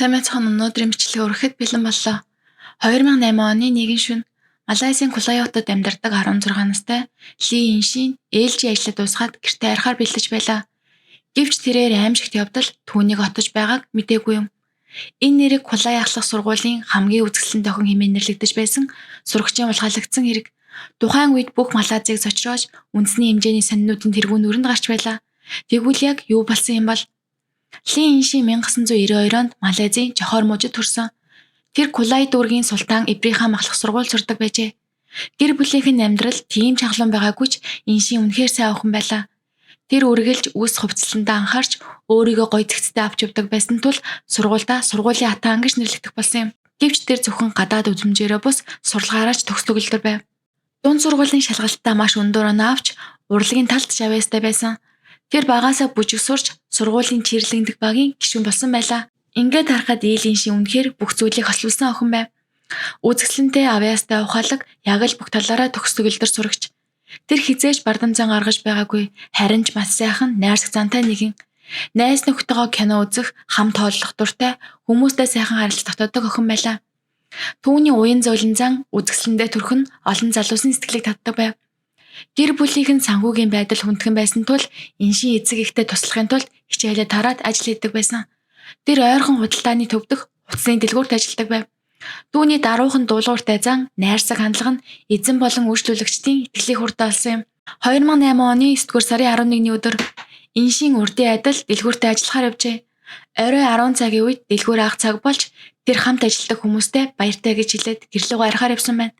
Сайн байцгаана уу? Өнөөдрийн бичлэгээ өргөхөд бэлэн боллоо. 2008 оны 1 шөнө Малайзийн Кулай хотод амьдардаг 16 настай Ли Иншин ээлжийн ажлаа дуусгаад гэртээ арихаар бэлдэж байлаа. Гэвч тэрээр аимшигт явдал түүнийг отож байгааг мэдээгүй юм. Энэ нэрийг Кулай ахлах сургуулийн хамгийн үзэсгэлэн тохин хэмээн нэрлэгдэж байсан сурагчийн улгаалагдсан хэрэг. Тухайн үед бүх Малайзыг зочроож үндэсний хэмжээний сонинуудын тэргүүн өрөнд гарч байлаа. Тэгвэл яг юу болсон юм бол? Ли Иншин 1992 онд Малайзийн Жохор мужид төрсөн. Тэр Кулай дүүргийн Султан Ибрахим ахлах сургууль сурдаг байжээ. Гэр бүлийнхэн амьдрал тийм чангалуун байгаагүй ч Иншин үнэхээр сайн охин байлаа. Тэр үргэлж үс хувцландаа анхаарч өөрийгөө гоё зэгцтэй авч явдаг байсан тул сургуультай сургуулийн атаан гэж нэрлэгдэх болсон юм. Гэвч тэр зөвхөн гадаад үзмжээрээ бус сурлагаараач төгсдөг үлдэр байв. Дунд сургуулийн шалгалтаа маш өндөр оноо авч урлагийн талд шавьяастай байсан. Тэр багаасаа бүжиг сурч сургуулийн чирлэгдэх багийн гишүүн болсон байлаа. Ингээд харахад Илийн шин үнэхээр бүх зүйлийг холбосон охин байв. Үзэсгэлэнтэй авьяастай ухаалаг яг л бүх талаараа төгсдөг элдэр сурагч. Тэр хизээж бардам зан гаргаж байгаагүй, харин ч маш сайхан найрсаг зантай нэгэн. Найз нөхдөйгөө кино үзэх, хам тооллох дуртай, хүмүүстэй сайхан харилцах дотооддог охин байлаа. Түүний уян зөөлөн зан үзэсгэлэндээ төрөх нь олон залуусын сэтгэлийг татдаг байв. Гэр бүлийнхэн санхүүгийн байдал хүндхэн байсан тул Иншин эцэг ихтэй туслахын тулд хичээлээ тараад ажил хийдэг байсан. Тэр ойрхон худалдааны төвдөх утасны дэлгүүрт ажилладаг байв. Түүний даруухан дуулууртай зан, найрсаг хандлага нь эзэн болон үйлчлүүлэгчдийн итгэлийг хүртээ олсон юм. 2008 оны 9-р сарын 11-ний өдөр Иншин урдын адил дэлгүүртээ ажиллахаар явжээ. Орой 10 цагийн үед дэлгүүр анх цаг болж тэр хамт ажилладаг хүмүүстэй баяртай гэж хэлээд гэрлүүгөө арихаар явсан байна.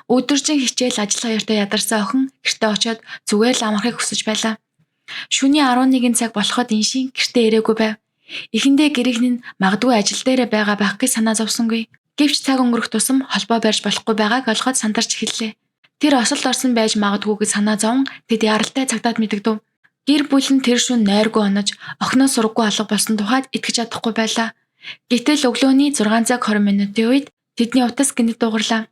Өдөржин хичээл ажил хоёртой ядарсан охин гэртээ очиод зүгээр л амархыг хүсэж байлаа. Шөнийн 11 цаг болоход Иншин гэртээ ирээгүй байв. Эхэндээ гэрийнхэн нь магадгүй ажил дээрээ байгаа байх гэж санаа зовсонгүй. Гэвч цаг өнгөрөх тусам холбоо барьж болохгүй байгааг олоход сандарч эхэллээ. Тэр осолд орсон байж магадгүй гэж санаа зовн тэд яралтай цагтаад мэдэгдэв. Гэр бүл нь тэр шөнө нойргүй онож охиноо сургаггүй алга болсон тухайд итгэж чадахгүй байлаа. Гэтэл өглөөний 6 цаг 20 минутын үед тэдний утас гинт дуугарлаа.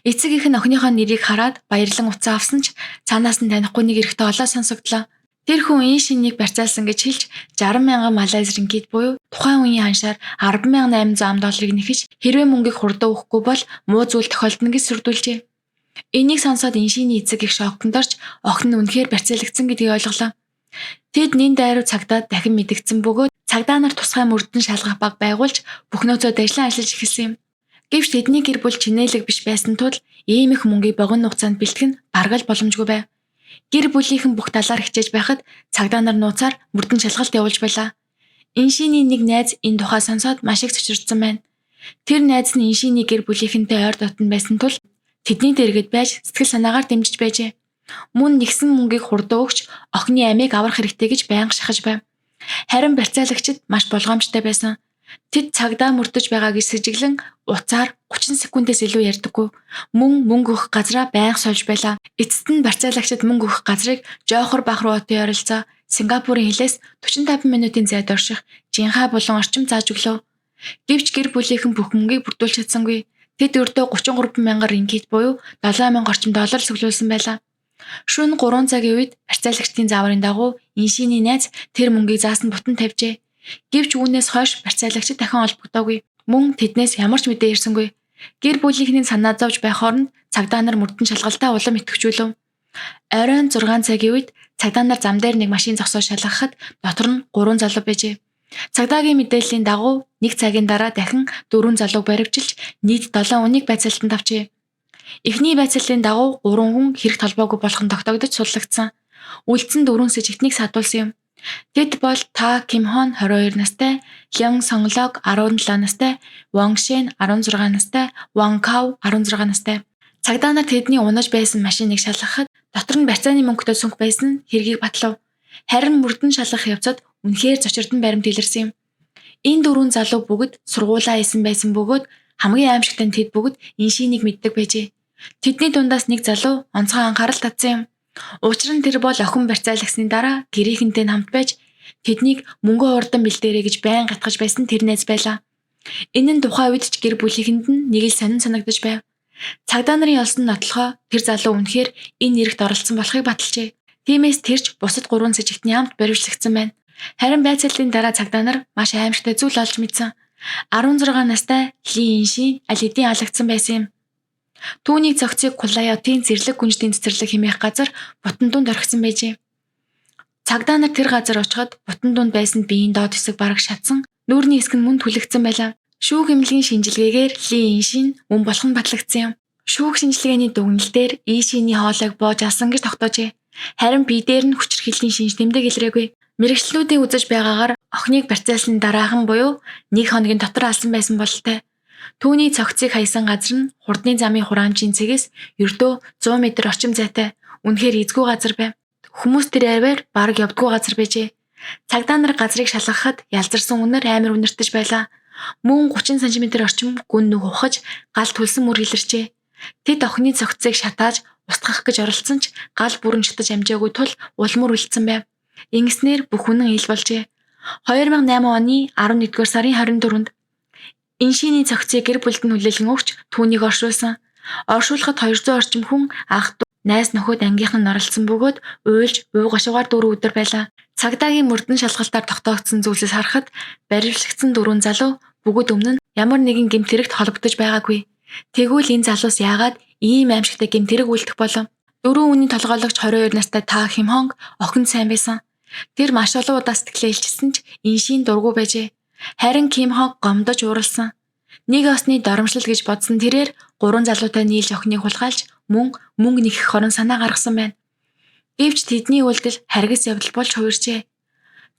Эцэг их нь охиныхоо нэрийг хараад баярлан утсаа авсан ч цаанаас нь танихгүй нэг эрэхтэй олоо сонсогдлоо. Тэр хүн Иншинийг барьцаалсан гэж хэлж 60,000 Малайз рингит буюу тухайн үеийн ханшаар 10,800 $ыг нэхэж хэрвээ мөнгийг хурдан өгөхгүй бол муу зүйл тохиолдно гэж сүрдүүлжээ. Энийг сонсоод Иншиний эцэг их шоконд орж охин нь үнэхээр барьцаалагдсан гэдгийг ойлголоо. Тэд нэн дайруу цагдаад дахин мэдгдсэн бөгөөд цагдаа нар тусгай мөрдөн шалгах баг байгуулж бүхнөөцөө дайшлан ажиллаж эхэлсэн юм. Гэвч тэдний гэр бүл чинээлэг биш байсан тул ийм их мөнгийг богино хугацаанд бэлтгэх нь бараг л боломжгүй байв. Гэр бүлийнхэн бүх талаар хичээж байхад цагдаа нар нууцаар мөрдөн шалгалт явуулж байлаа. Иншиний нэг найз энэ тухай сонсоод маш их цочирдсан байна. Тэр найз нь Иншиний гэр бүлийнхэнтэй ойр дотн байсан тул тэдний дэргэд байж сэтгэл санаагаар дэмжиж байжээ. Мөн нэгсэн мөнгийг хурдан өгч охины амийг аврах хэрэгтэй гэж байнга шахаж байв. Харин барьцаалагчид маш болгоомжтой байсан. Тэд цагдаа мөрдөж байгаа гэж сэжиглэн уцаар 30 секундээс илүү ярьдаггүй. Мөн мөнгө өгөх газраа байнга сольж байлаа. Эцэст нь барьцаалагчид мөнгө өгөх газрыг Жохор Бахруу хотын ойролцоо Сингапурын хилээс 45 минутын зайд орших Жинхай болон орчим зааж өглөө. Гэвч гэр бүлийнхэн бүх мөнгийг бүрдүүлж чадсангүй. Тэд өрдөө 33,000 рингит буюу 7,000 орчим доллар цуглуулсан байлаа. Шөнө 3 цагийн үед барьцаалагчдын зааврын дагуу Иншиний найз тэр мөнгийг заасан бутан тавьжээ. Гэвч үүнээс хойш барьцаалагчид дахин олбогдоогүй. Мөн тэднээс ямар ч мэдээ ирсэнгүй. Гэр бүлийнхний санаа зовж байх хооронд цагдаа нар мөрдөн шалгалтаа улам итгэвчүүлв. Оройн 6 цагийн үед цагдаа нар зам дээр нэг машин зогсоод шалгахад дотор нь 3 залуу байжээ. Цагдаагийн мэдээллийн дагуу 1 цагийн дараа дахин 4 залууг баривчилж нийт 7 хүнийг байцаалтанд авчээ. Эхний байцаалтын дагуу 3 хүн хэрэгт холбоогүй болох нь тогтоогдож судлагдсан. Үлдсэн 4 с жигтнийг садуулсан юм. Тэд бол Та Ким Хон 22 настай, Лян Сонглог 17 настай, Вонг Шэн 16 настай, Ван Кав 16 настай. Цагдаа нар тэдний унаж байсан машиныг шалгахад дотор нь барьцааны мөнгөтэй сүнх байсан хэргийг батлав. Харин мөрдөн шалгах явцад үнэхээр зочирдон баримт илэрсэн юм. Энэ 4 залуу бүгд сургуулаа исэн байсан бөгөөд хамгийн аимшигтай тэд бүгд Иншинийг мэддэг байжээ. Тэдний дундаас нэг залуу онцгой анхаарал татсан юм. Учир нь тэр бол охин барьцаалагсны дараа гэрийнхэнтэй хамт байж тэднийг мөнгө урдан бэлдээрэй гэж байн гатгаж байсан тэр найз байлаа. Энэ нь тухайн үед ч гэр бүлийнхэнд нь нэг л сонин санагдаж байв. Цагдаа нарын олсон нотлохоо тэр залуу үнэхээр энэ нэрэгт оролцсон болохыг баталжээ. Тиймээс тэрч бусад 3 сэжигтний хамт баривчлагдсан байна. Харин байцаалтын дараа цагдаа нар маш аимшигтай зүйл олж мэдсэн. 16 настай Ли Иншин аль хэдийн алагдсан байсан юм. Түүний цогцыг Кулайотын зэрлэг гүнжлийн цэцэрлэг хэмээх газар бутан дунд орхисон байжээ. Цагдаа нар тэр газар очиход бутан дунд байсан биеийн доод хэсэг бараг шатсан, нүүрний хэсэг нь мөн түлэгдсэн байлаа. Шүүх эмнэлгийн шинжилгээгээр Ли Иншин мөн болох нь батлагдсан юм. Шүүх шинжилгээний дүгнэлтээр Ишиний хоолойг боож алсан гэж тогтоожээ. Харин бие дээр нь хүчирхийллийн шинж тэмдэг илрээгүй. Мэргэжлүүдийн үзэж байгаагаар охиныг барьцаалсны дараахан буюу 1 хоногийн дотор алсан байсан бололтой. Түүний цогцыг хаясан газар нь хурдны замын хураамжийн цэгээс ердөө 100 м орчим зайтай. Үнэхээр эзгүй газар байв. Хүмүүс тэр аваар бараг явдггүй газар байжээ. Цагдаа нар газрыг шалгахад ялзарсан үнэр амар үнэртэж байлаа. Мөн 30 см орчим гүн нүх ухаж гал түлсэн мөр илэрчээ. Тэд охины цогцыг шатааж устгах гэж оролцсон ч гал бүрэн шатаж амжаагүй тул улмөр үлдсэн байв. Ингэснээр бүх үнэн ил болжээ. 2008 оны 11-р сарын 24-нд Иншиний цогцыг гэр бүлд нь хүлээлгэн өгч түүнийг оршуулсан. Оршуулахад 200 орчим хүн ах дүү, найз нөхөд ангийнхан нь оролцсон бөгөөд уйлж уу гашуугаар 4 өдөр байлаа. Цагдаагийн мөрдөн шалгалтаар тогтоогдсон зүйлсээс харахад баривчлагдсан 4 залуу бүгд өмнө нь ямар нэгэн гэмт хэрэгт холбогдож байгаагүй. Тэгвэл энэ залуус яагаад ийм аимшигтай гэмт хэрэг үйлдэх болов? 4 хүний толгойлогч 22 настай Та Ким Хонг охин сайн байсан. Тэр маш олон удаа сэтгэлээ илчилсэн ч Иншин дургүй байжээ. Харин Ким Хонг гомдож уралсан. Нэг осны доромжлол гэж бодсон тэрээр 3 залуутай нийлж охиныг хулгайлж мөнгө нэгэх хорон санаа гаргасан байна. Гэвч тэдний үйлдэл харгас явдал болж хувирчээ.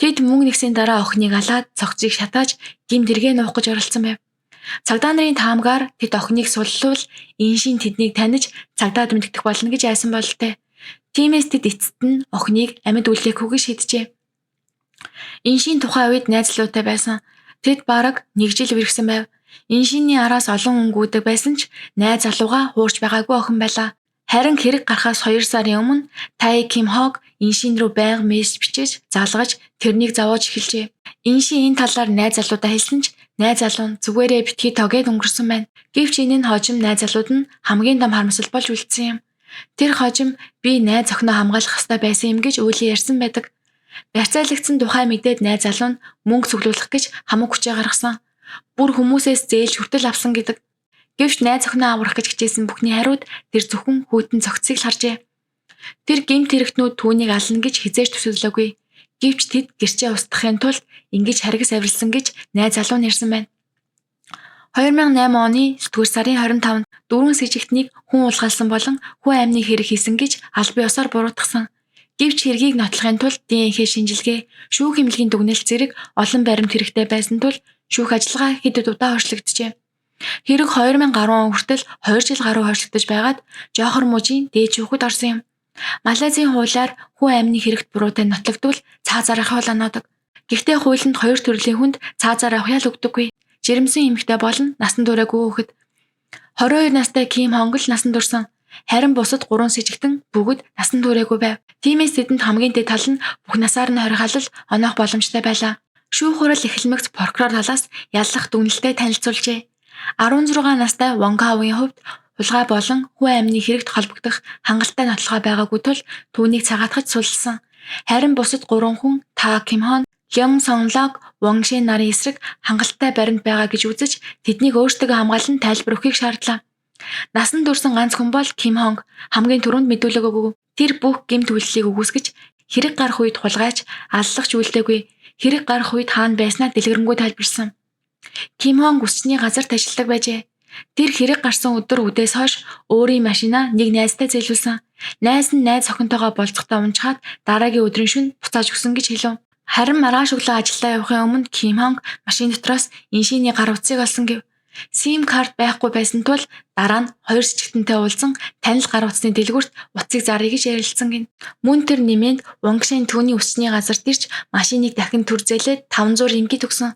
Тэд мөнгө нэгсийн дараа охиныг алаад цогцыг шатааж гэмт хэрэгээ нуух гэж оролцсон байв. Цагдаа нарын таамгаар тэд охиныг суллуул Иншин тэднийг таних цагдаад мэддэх болно гэж айсан бололтой. Тиймээс тэд эцэст нь охиныг амьд үлдээхүүгээ шийджээ. Иншин тухайн үед найзлуутай байсан. Тэд бараг 1 жил үргэлжсэн байв. Иншиний араас олон өнгөдөг байсан ч найз залууга хуурч байгаагүй охин байлаа. Харин хэрэг гарахаас 2 сарын өмнө Тай Ким Хонг Иншин рүү байнга мессеж бичиж залгаж тэрнийг зовоож эхэлжээ. Иншин энэ талаар найз залуудаа хэлсэн ч найз залуу нь зүгээрээ битгий тогээд өнгөрсөн байна. Гэвч энэ нь хожим найз залууд нь хамгийн том харамсал болж үлдсэн юм. Тэр хожим би найз охиноо хамгаалах ёстой байсан юм гэж үйлээ ярьсан байдаг. Барьцаалагдсан тухай мэдээд найз залуу нь мөнгө цуглуулах гэж хамаг хүчээ гаргасан. Бүр хүмүүсээс зээлж хүртэл авсан гэдэг. Гэвч найз охиноо аврах гэж хичээсэн бүхний хариуд тэр зөвхөн хүйтэн цогцыг л харжээ. Тэр гэмт хэрэгтнүүд түүнийг ална гэж хизээж төсөөлөөгүй. Гэвч тэд гэрчээ устгахын тулд ингэж харгас авирлсан гэж найз залуу нь ярьсан байна. 2008 оны 9-р сарын 25-нд 4 с жигтнийг хүн улгаалсан болон хүн амны хэрэг хийсэн гэж аль бие усаар буруутгасан. Гэвч хэргийг нотлохын тулд ДНХ шинжилгээ, шүүх эмнэлгийн дүгнэлт зэрэг олон баримт хэрэгтэй байсан тул шүүх ажиллагаа хэд удаа хойшлогджээ. Хэрэг 2010 он хүртэл 2 жил гаруй хойшлогдож байгаад Жохор мужийн дээд шүүхэд орсон юм. Малайзийн хуулиар хүн амны хэрэгт буруутай нотлогдвол цаазаар авах оноодог. Гэхдээ хуулинд 2 төрлийн хүнд цаазаар авах ял өгдөггүй. Жирэмсэн эмэгтэй болон насан туршаагүй хүүхэд. 22 настай Ким Хонг л насан турсан. Харин бусад 3 сэжигтэн бүгд насан туршаагүй байв. Тиймээс тэдэнд хамгийн дээд тал нь бүх насаар нь хоригхалал оноох боломжтой байлаа. Шүүх хурал эхлэмэгц прокурор талаас яллах дүгнэлтэд танилцуулжээ. 16 настай Вонг Хавын хувьд хулгай болон хүн амны хэрэгт холбогдох хангалттай нотлохоо байгаагүй тул түүнийг цагаатгаж суллсан. Харин бусад 3 хүн Та Ким Хонг, Лён Сонлог, Вонг Шин нарын эсрэг хангалттай баримт байгаа гэж үзэж тэднийг өөрсдөө хамгаалан тайлбар өгөхийг шаардлаа. Насан турсан ганц хүн бол Ким Хонг хамгийн түрүүнд мэдүүлэг өгөв. Тэр бүх гэмт үйлчлийг үгүйсгэж хэрэг гарах үед хулгайч аллах зүйлдэггүй. Хэрэг гарах үед хаана байснаа дэлгэрэнгүй тайлбарлсан. Ким Хонг өсчний газарт ажилладаг байжээ. Тэр хэрэг гарсан өдөр үдээс хойш өөрийн машинаа нэг найзтай зээлүүлсэн. Найз нь найз охинтойгоо болцохдоо унчаад дараагийн өдрийн шөнө буцааж өгсөн гэж хэлв. Харин маргааш өглөө ажиллаа явахын өмнө Ким Хонг машин дотроос Иншиний гар утсыг олсон гэв. SIM карт байхгүй байсан тул дараа нь 2 сэжигтэнтэй уулзсан танил гар утасны дэлгүүрт утсыг заръя гэж ярилцсан гин. Мөн тэр нэмээд Вонг Шин түүний өсчний газарт ирж машиныг дахин төр зээлээд 500 рингит өгсөн.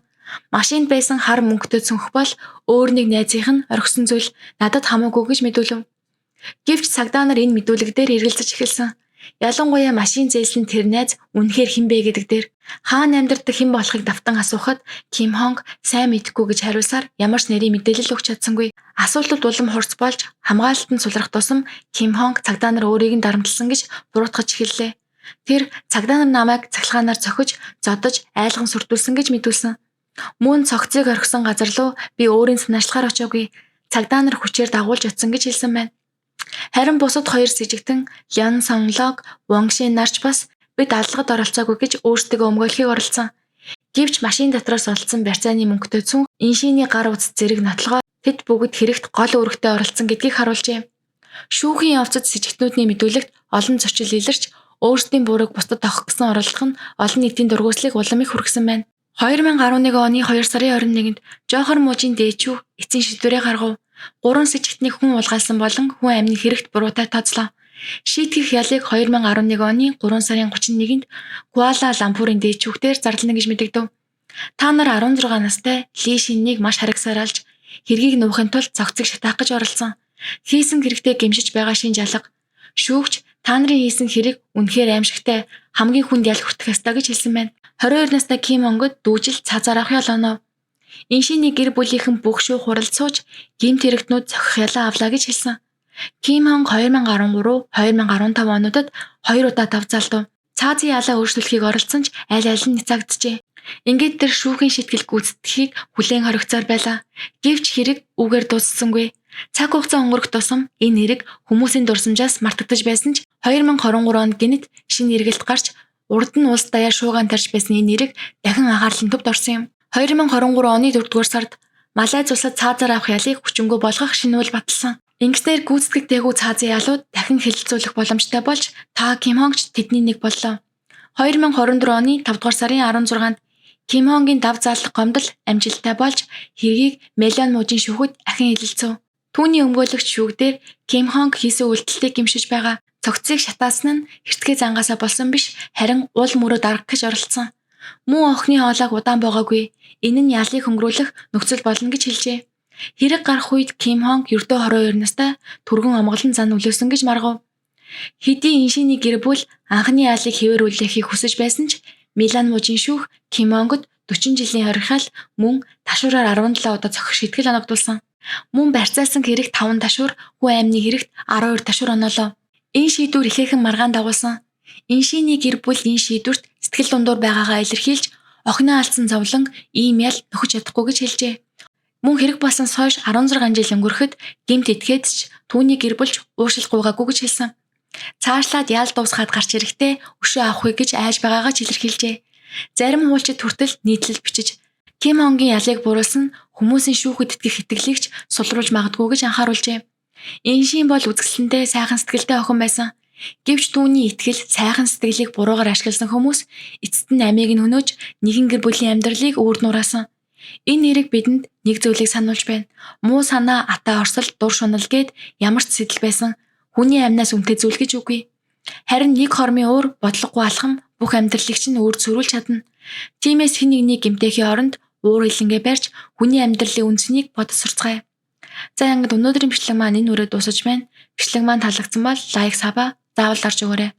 Машинд байсан хар мөнгөтэй цөнх бол өөр нэг найзынх нь орхисон зүйл надад хамаагүй гэж мэдүүлв. Гэвч цагдаа нар энэ мэдүүлэг дээр эргэлзэж эхэлсэн. Ялангуяа машин зээлсэн тэр найз үнэхээр хэн бэ гэдэг дээр хаана амьдардаг хэн болохыг давтан асуухад Ким Хонг сайн мэдэхгүй гэж хариулсаар ямар ч нарийн мэдээлэл өгч чадсангүй. Асуултад улам хурц болж хамгаалалтанд сулрах тусам Ким Хонг цагдаа нар өөрийг нь дарамтлсан гэж буруутгаж эхэллээ. Тэр цагдаа нар намайг цахилгаанаар цохиж, зодож, айлган сүрдүүлсэн гэж мэдүүлсэн. Мөн цогцыг орхисон газар руу би өөрийн санаачлахаар очоогүй. Цагдаа нар хүчээр дагуулж утсан гэж хэлсэн байна. Харин бусад хоёр с жигтэн Ян Сонлог, Вонгшин нарч бас бид аллагад оролцоогүй гэж өөрсдөө өмгөөлөхийг оролцсон. Гэвч машин дотроос олдсон барьцааны мөнгөтэй цүн иншиний гар утас зэрэг нотлогоо тэд бүгд хэрэгт гол үүрэгтээ оролцсон гэдгийг харуулжээ. Шүүхийн явцад с жигтнүүдийн мэдүүлэгт олон зочил илэрч өөрсдийн бурууг бусдад тохих гэсэн оролдлого нь олон нийтийн дургуйслыг улам их хүргэсэн байна. 2011 оны 2 сарын 21-нд Жохор мужийн дээчүү эцсийн шийдвэрээ гаргав. 3 с жигтнийг хүн улгаалсан болон хүн амны хэрэгт буруутай тооцлоо. Шийтгэх ялыг 2011 оны 3 сарын 31-нд Куала Лампурын дээчүүгээр зарлана гэж мэдэгдэв. Та нар 16 настай Ли Шинийг маш харагсаар алж хэргийг нуухын тулд цогцыг шатаах гэж оролцсон. Хийсэн хэрэгтээ гэмшиж байгаа шинж алга. Шүүгч та нарын хийсэн хэрэг үнэхээр аимшигтай, хамгийн хүнд ял хүртэх ёстой гэж хэлсэн байна. 22 настай Ким Хонгод дүүжил цаазаар авах ял онов. Иншиний гэр бүлийнхэн бүх шүүх хуралд сууж гэмт хэрэгтнүүд зохих ялаа авлаа гэж хэлсэн. Ким Хонг 2013-2015 онуудад 2 удаа давзаалтав. Цаазын ялаа өөрчлөлтийг оролцсон ч аль аль нь няцаагджээ. Ингээд тэр шүүхийн шийтгэл гүйцэтгэхийг хүлээн хоригцоор байлаа. Гэвч хэрэг үгээр дууссангүй. Цаг хугацаа өнгөрөх тусам энэ хэрэг хүмүүсийн дурсамжаас мартагдаж байсан ч 2023 онд гинэт шинэ эргэлт гарч урд нь улс даяар шуугаан тарж байсан энэ хэрэг дахин анхаарлын төвд орсон юм. 2023 оны 4-р сард Малайз улсад цаазаар авах ялыг хүчингү болгох шинэ үйл баталсан. Ингэснээр гүйцэтгэх дээгүүр цаазын ялууд дахин хэлэлцүүлэх боломжтой болж та Ким Хонгч тэдний нэг боллоо. 2024 оны 5-р сарын 16-нд Ким Хонгийн дав заалах гомдол амжилттай болж хэргийг Мелон мужийн шүүхэд ахин хэлэлцэв. Түүний өмгөөлөгч шүүгдээр Ким Хонг хийсэн үйлдэлтийг гэмшиж байгаа. Цогцыг шатаасан нь хэрцгий зангаасаа болсон биш, харин уул мөрөө дарах гэж оролцсон. Мөн охины хоолойг удаан байгаагүй. Энэ нь ялыг хөнгөрүүлэх нөхцөл болно гэж хэлжээ. Хэрэг гарах үед Ким Хонг ердөө 22 настай түргэн амгалан зан нөлөөсөн гэж маргав. Хэдий иншиний гэр бүл анхны ялыг хэвээрүүлэхийг хүсэж байсан ч Милан мужийн шүүх Ким Хонгод 40 жилийн хоригхал мөн ташуураар 17 удаа цохих шийтгэл оногдуулсан. Мөн барьцаасан хэрэг 5 ташуур, хүн амны хэрэгт 12 ташуур оноолоо. Энэ шийдвэр ихээхэн маргаан дагуулсан. Иншиний гэр бүл энэ шийдвэрт сэтгэл дундуур байгаагаа илэрхийлж охиноо алдсан зовлон ийм ял нөхөж чадахгүй гэж хэлжээ. Мөн хэрэг болсноос хойш 16 жил өнгөрөхөд гэмт этгээд ч түүний гэр бүлч уушлахгүйгаагүй гэж хэлсэн. Цаашлаад ял дуусгаад гарч ирэхдээ өшөө авахыг гэж айж байгаагаа ч илэрхийлжээ. Зарим хуулчид хүртэл нийтлэл бичиж Ким Хонгийн ялыг буруулсан хүмүүсийн шүүхэд итгэх итгэлийгч сулруулж магадгүй гэж анхааруулжээ. Иншин бол үзэсгэлэнтэй сайхан сэтгэлтэй охин байсан. Гэвч түүний итгэл, сайхан сэтгэлийг буруугаар ашигласан хүмүүс эцэст нь амийг нь хөнөөж нэгэн гэр бүлийн амьдралыг үүр нураасан. Энэ нэрийг бидэнд нэг зүйлийг сануулж байна. Муу санаа, атаа орсол, дур шунал гээд ямар ч сэтэл байсан хүний амнаас үнэтэй зүйл гэж үгүй. Харин нэг хормын уур бодлогогүй алхам бүх амьдралыг чинь өөр зөрүүлж чадна. Тиймээс хэн нэгний гэмтээхийн оронд уур хилэнгээ барьж хүний амьдралын үнцнийг бодож сурцгаая. За ингээд өнөөдрийн бичлэг маань энэ үрээ дуусаж байна. Бичлэг маань таалагдсан бол лайк, сабаа заавал дарж өгөөрэй.